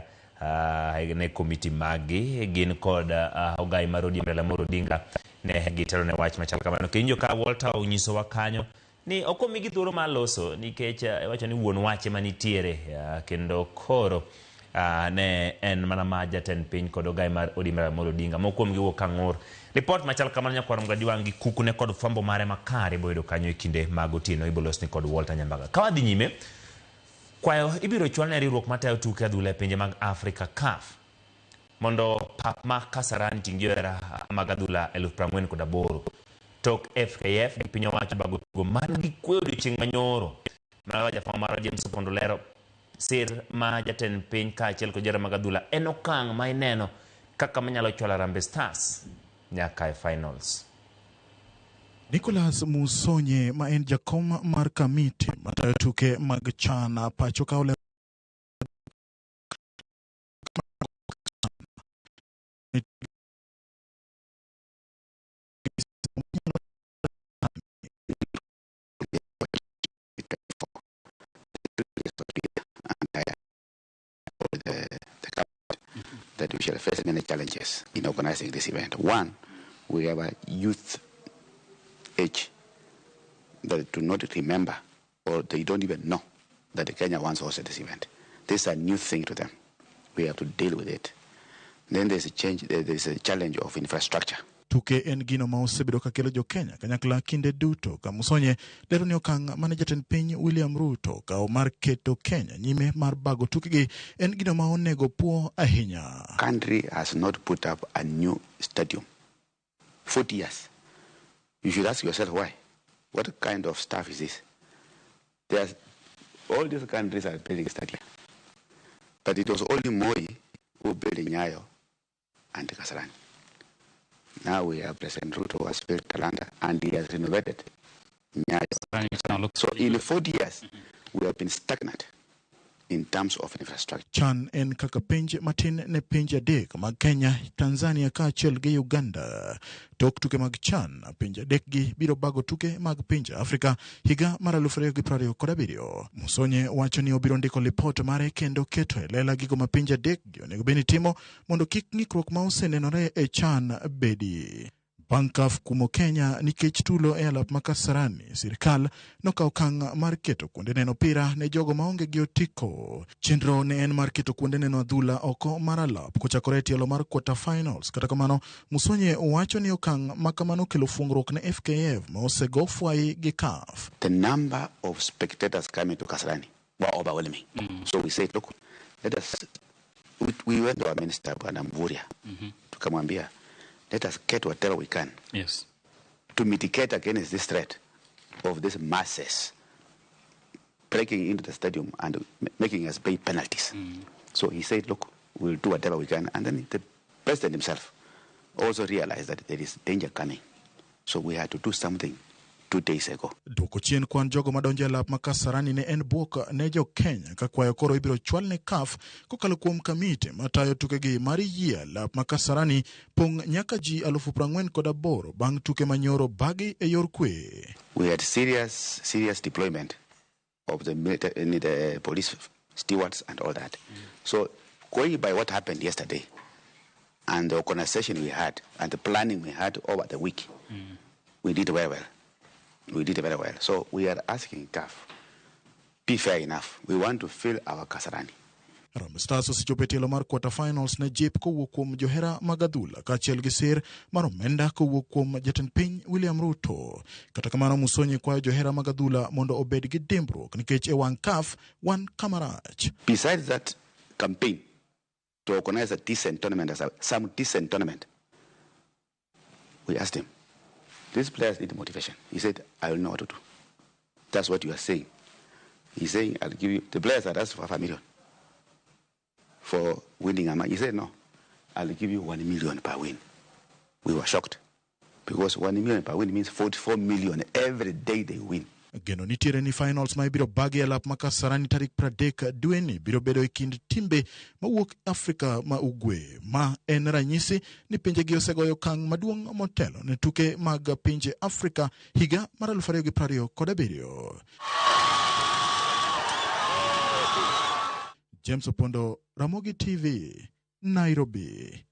ne komiti magi gin kod ogai mar ODM Raila Amolo Odinga ne gitero ne wach machal kamano. Kinjo ka Walter onyisowa kanyo ni ok omigi thuolo mar loso nikech wacho ni wuon wache manitiere kendo koro ne en mana ma jatend piny kod ogai mar ODM Raila Amolo Odinga moko kuom giwuok kang'ur. Report machal kamano nyakwaro Mgadiwang' gi kukune kod fwambo mare makare boyudo kanyo e kinde mag otieno ibolosni kod Walter Nyambaga. Ka wadhi nyime, kwayo ibiro chwal ne riwruok matayo tuke adhula e pinje mag Afrika CAF mondo pap ma Kasarani ting' johera mag adhula 48,000 tok FKF gi piny owacho bago tugo man gi kwe odiochieng' manyoro. Mana jafwambo mar James Opondo lero sir ma jatend piny kaachiel kod johera mag adhula en okang' ma ineno kaka manyalo chwalo Harambee Stars nyaka e finals. Nicholas Musonye ma en jakom mar kamiti matayo tuke mag CHAN pacho ka ole that we shall face many challenges in organizing this event. One, we have a youth age that do not remember or they don't even know that the Kenya once hosted this event. This is a new thing to them. We have to deal with it. Then there's a challenge of infrastructure. Tuke en gino ma osebedo ka kelo jo Kenya kanyakla kinde duto ka Musonye lero ni okang' mane jatend piny William Ruto kao mar keto Kenya nyime mar bago tukegi en gino ma onego puo ahinya. Country has not put up a new stadium 40 years. You should ask yourself why. What kind of stuff is this? All these countries are building stadium. But it was only Moi who built Nyayo and Kasarani. Now we have President Ruto who has built Talanta and he has renovated Nyayo. So in 40 years, we have been stagnant in terms of infrastructure. CHAN en kaka pinje matin ne pinje adek mag Kenya, Tanzania ka achiel gi Uganda. Tok tuke mag CHAN, pinje adek gi biro bago tuke mag pinje Afrika higa mar 2027. Musonye wacho ni obiro ndiko lipot mare kendo keto e lela gigo ma pinje adek gi onego beni timo mondo kik ng'ikruok ma osenenore e CHAN bedi. Bankaf kumo Kenya nikech tulo e alap makasarani, sirikal nokawo okang' mar keto kuonde neno pira ne jogo maonge gi otiko. Chenro ne en mar keto kuonde neno adhula oko mar alap kochakore tielo mar quarter finals. Kata kamano, Musonye wacho ni okang' makamano kelo fuong'ruok ne FKF ma osego fwai gi CAF. The number of spectators coming to Kasarani were overwhelming. So we said, look, we went to our minister, Bwana Mvurya, tukamwambia, let us get whatever we can to mitigate against this threat of these masses breaking into the stadium and making us pay penalties. So he said, look, we'll do whatever we can. And then the president himself also realized that there is danger coming. So we had to do something 2 days ago. Duoko chien kwan jogo madonjo e lap makasarani ne en buok ne jo Kenya ka kwayo koro ibiro chwal ne CAF kokalo kuom kamiti matayo tukegi mar yie lap makasarani pong' nyaka ji 48,000 bang' tuke manyoro bagi e yor kwe. We had serious deployment of the police stewards and all that. So going by what happened yesterday and the organization we had and the planning we had over the week, we did very well. We did very well. So we are asking CAF, be fair enough. We want to fill our Kasarani. Harambee Stars osechopo tielo mar quarter finals ne jip kowuok kuom johera mag adhula kaachiel gi sir mar omenda kowuok kuom jatend piny William Ruto. Kata kamano, Musonye kwayo johera mag adhula mondo obed gi dimbruok nikech e wang' CAF wan kamarach. Besides that campaign to organize a decent tournament, some decent tournament, we asked him, these players need motivation. He said, I don't know what to do. That's what you are saying. He's saying, I'll give you, the players are asked for $5 million for winning a match. He said, no, I'll give you $1 million per win. We were shocked because $1 million per win means $44 million every day they win. Geno nitiere ni finals ma ibiro bagi e lap makasarani tarik 30 dwe ni biro bedo e kind timbe mawuok Afrika ma ugwe, ma en ranyisi ni pinje gi osegoyo okang' maduong' motelo ne tuke mag pinje Afrika higa mar 2027. James Opondo, Ramogi TV, Nairobi.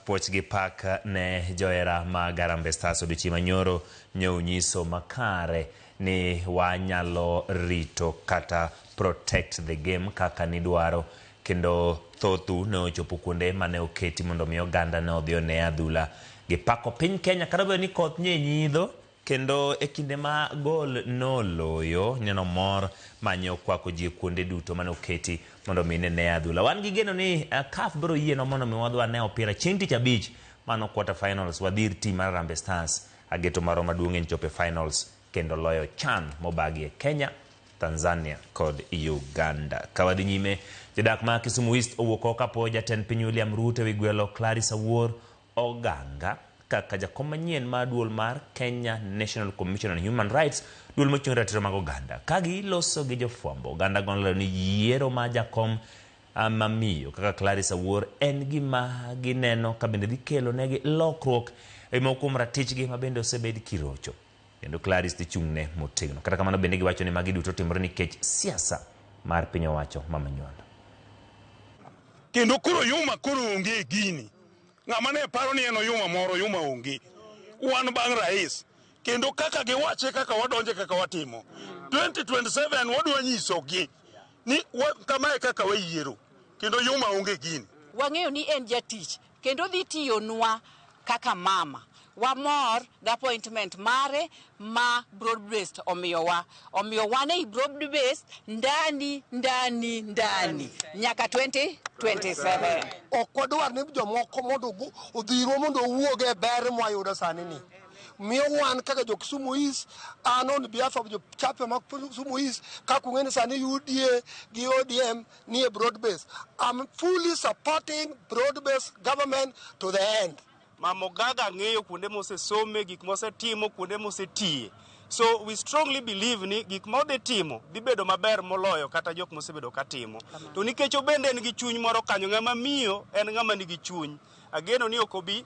Puoch gi pak ne joera mag Harambee Stars odiochieng' manyoro nyiso makare ni wanyalo rito kata protect the game kaka nidwaro, kendo thothu ne ochopo kuonde mane oketi mondo mi oganda ne odhi one adhula gi pako piny Kenya. Kata bedo ni koth nye nyidho Kendo e kinde ma gol noloyo neno mor manyo kwako ji kuonde duto mane oketi mondo mine ne adhula. Wan gi geno ni CAF biro yie no mondo mi wadwa ne opira chieng' tich abich mano quarter finals wadhir team mar Harambee Stars ageto maro maduong' en chope finals kendo loyo CHAN mobagie Kenya, Tanzania kod Uganda. Kawadhi nyime jodak ma Kisumu East owuok oko kapo jatend piny William Ruto ewi gwelo Clarice Awuor Oganga kaka jakom manyien mar duol mar Kenya National Commission on Human Rights, duol mochung' ratiro mag oganda. Kagi loso gi jofwambo, oganda gonlo ni yiero ma jakom mamiyo kaka Clarice Awuor en gima gineno ka bende dhi kelo negi lokruok e mokum ratichgi ma bende osebed kirocho. Kendo Clarice dhi chung'ne motegno. Kata kamano bende giwacho ni magi duto timore nikech siasa mar piny owacho mamanyuando. Kendo koro yuma koro onge gini. Ng'ama ne paro ni eno yuma moro yuma onge. Wan bang' rais. Kendo kaka giwache kaka wadonje kaka watimo. 2027 wadwa nyisogi ni kamae kaka wayiero. Kendo yuma onge gini. Wang'eyo ni en jatich kendo dhi tiyonwa kaka mama. Wamor the appointment mare ma broad-based omiyowa ne broad-based ndani nyaka 2027. Okwadwar ni jomoko mondo odhiro mondo owuoge ber mwayudo sani ni. Miyo wan kaka jo Kisumu East, on behalf of jo chape mag Kisumu East, kakung'eni sani UDA gi ODM ni broad-based. I'm fully supporting broad-based government to the end. Mamogaga ng'eyo kuonde mosesome, gik mosetimo, kuonde mosetiye. So we strongly believe ni gik modhi timo dhi bedo maber moloyo kata jok mosebedo katimo. To nikech obende en gi chuny moro kanyo, ng'ama miyo en ng'ama nigi chuny. Ageno ni okobi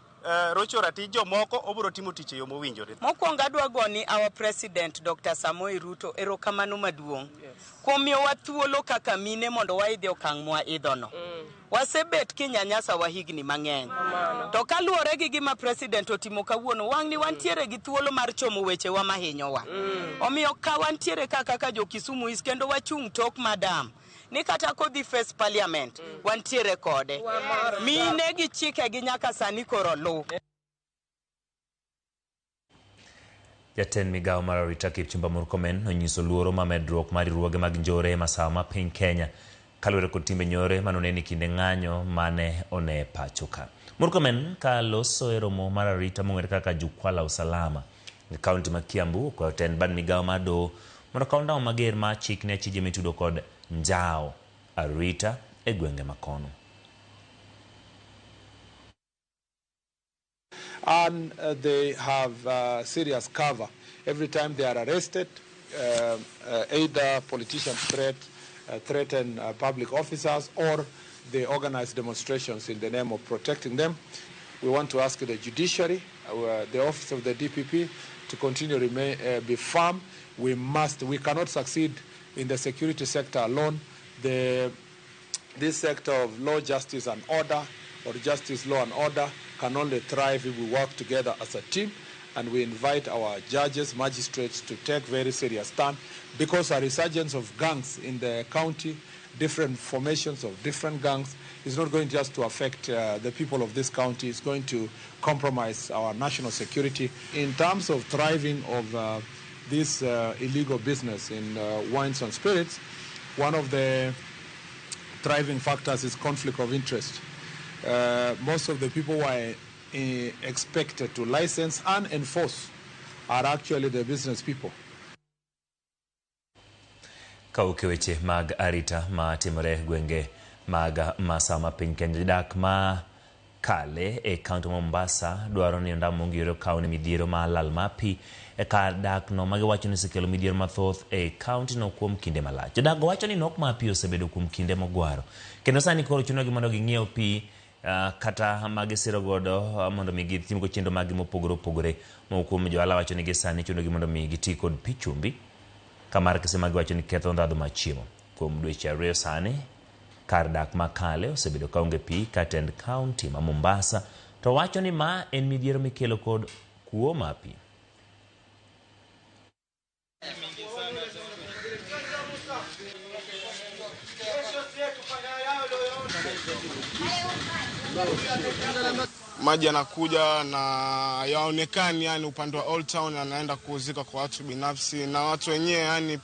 rocho ratich jomoko obiro timo tich e yo mowinjore. Mokwongo adwa goni our president Dr. Samoei Ruto erokamano maduong'. Kuom miyowa thuolo kaka mine mondo waidhi okang' mwaidhono. Wasebet kinyanyasa wa higni mang'eny. To kaluwore gi gima president otimo kawuono, wang' ni wantiere gi thuolo mar chomo weche wa mahinyowa. Omiyo ka wantiere kaka jo Kisumu East kendo wachung' tok madam. Ni kata kodhi face parliament wantiere kode. Mine gi chike gi nyaka sani koro lu. Jatend migawo mar arita Kipchumba Murkomen onyiso luoro ma medruok mar riwruoge mag njore masawa ma piny Kenya kaluwore kod timbe njore manoneni kinde ng'anyo mane one pacho ka. Murkomen ka loso e romo mar arita mong'ere kaka jukwaa la usalama e kaunti ma Kiambu kwa ten bad migawo mar doho mondo kaw ndawa mager ma chik ne achije mitudo kod njao arita e gwenge makono. And they have serious cover every time they are arrested. Either politicians threaten public officers, or they organize demonstrations in the name of protecting them. We want to ask the judiciary, the office of the DPP, to continue to be firm. We cannot succeed in the security sector alone. This sector of law, justice and order, or justice, law and order, can only thrive if we work together as a team, and we invite our judges, magistrates to take very serious stand, because a resurgence of gangs in the county, different formations of different gangs, is not going just to affect the people of this county. It's going to compromise our national security. In terms of thriving of this illegal business in wines and spirits, one of the thriving factors is conflict of interest. Most of the people who are expected to license and enforce are actually the business people. Kauke weche mag arita ma timore gwenge mag masama piny Kenya. Dak ma kale e kaunti Mombasa dwaro ni ndamo ngiro kauni midhiero ma lal mapi e ka dak no magi wacho ni sekelo midhiero mathoth e kaunti no kuom kinde malach. Jodak wacho ni nok mapi osebedo kuom kinde mogwaro. Kendo sani koro chuno gi mondo ging'iew pi kata magi siro godo mondo mi gitimo chenro magi mopogore opogore. Kuom johala wacho ni gisani chuno gi mondo mi giti kod pi chumbi kamar kise magi wacho ni ketho ndhadhu mar chiemo. Kuom dweche ariyo sani kar dak makale osebedo kaonge pi katend kaunti ma Mombasa to wacho ni ma en midhiero mikelo kod kuo mapi. Maji yanakuja na yaonekani, yani upande wa Old Town anaenda kuuzika kwa watu binafsi, na watu wenyewe yani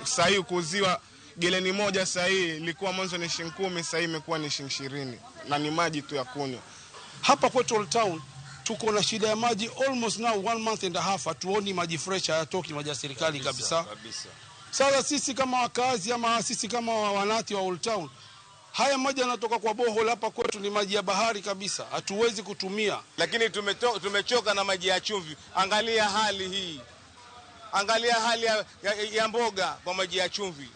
sahi kuuziwa geleni moja sahi ilikuwa mwanzo ni shilingi 10, sahi imekuwa ni shilingi 20, na ni maji tu ya kunywa. Hapa kwetu Old Town tuko na shida ya maji almost now 1 month and a half, hatuoni maji fresh, hayatoki maji ya serikali kabisa. Sasa sisi kama wakazi ama sisi kama wanati wa Old Town, haya maji yanatoka kwa bohol hapa kwetu ni maji ya bahari kabisa, hatuwezi kutumia. Lakini tumechoka na maji ya chumvi. Angalia hali hii, angalia hali ya mboga kwa maji ya chumvi.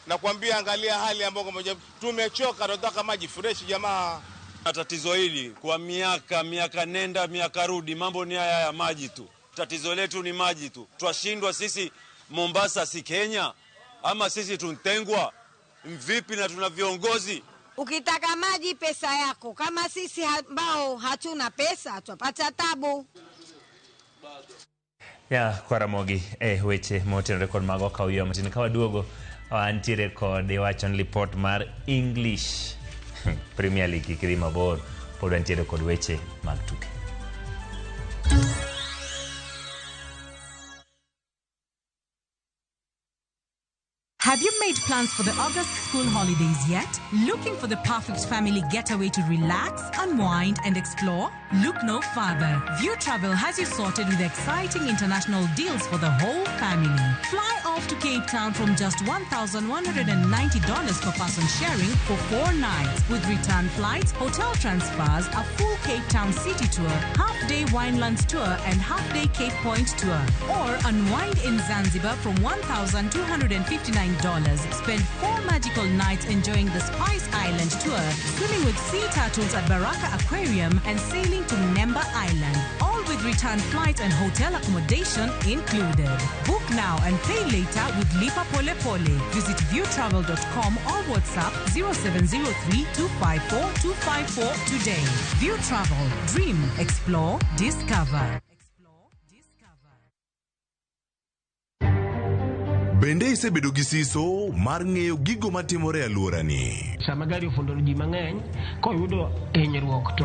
Nakwambia angalia hali ya mboga moja. Tumechoka, tunataka maji fresh jamaa. Tatizo hili kwa miaka nenda miaka rudi, mambo ni haya ya maji tu. Tatizo letu ni maji tu. Twashindwa sisi. Mombasa si Kenya, ama sisi tuntengwa vipi na tuna viongozi? Ukitaka maji pesa yako, kama sisi ambao hatuna pesa tupata tabu. Ya Kwaramogi weche moten record mago kauyo matini kawa duogo anti record wachon report mar English Premier League kirima bor pod anti record weche mag tuke. Have you made plans for the August school holidays yet? Looking for the perfect family getaway to relax, unwind, and explore? Look no further. View Travel has you sorted with exciting international deals for the whole family. Fly off to Cape Town from just $1,190 per person sharing for 4 nights with return flights, hotel transfers, a full Cape Town city tour, half-day Winelands tour, and half-day Cape Point tour. Or unwind in Zanzibar from $1,259. Spend 4 magical nights enjoying the Spice Island tour, swimming with sea turtles at Baraka Aquarium, and sailing to Nemba Island. All with return flights and hotel accommodation included. Book now and pay later with Lipa Pole Pole. Visit viewtravel.com or WhatsApp 0703-254-254 today. View Travel. Dream, explore, discover. Bende isebedo gi siso mar ng'eyo gigo matimore alworani. Sama gari ofundo ji mang'eny koyudo hinyruok to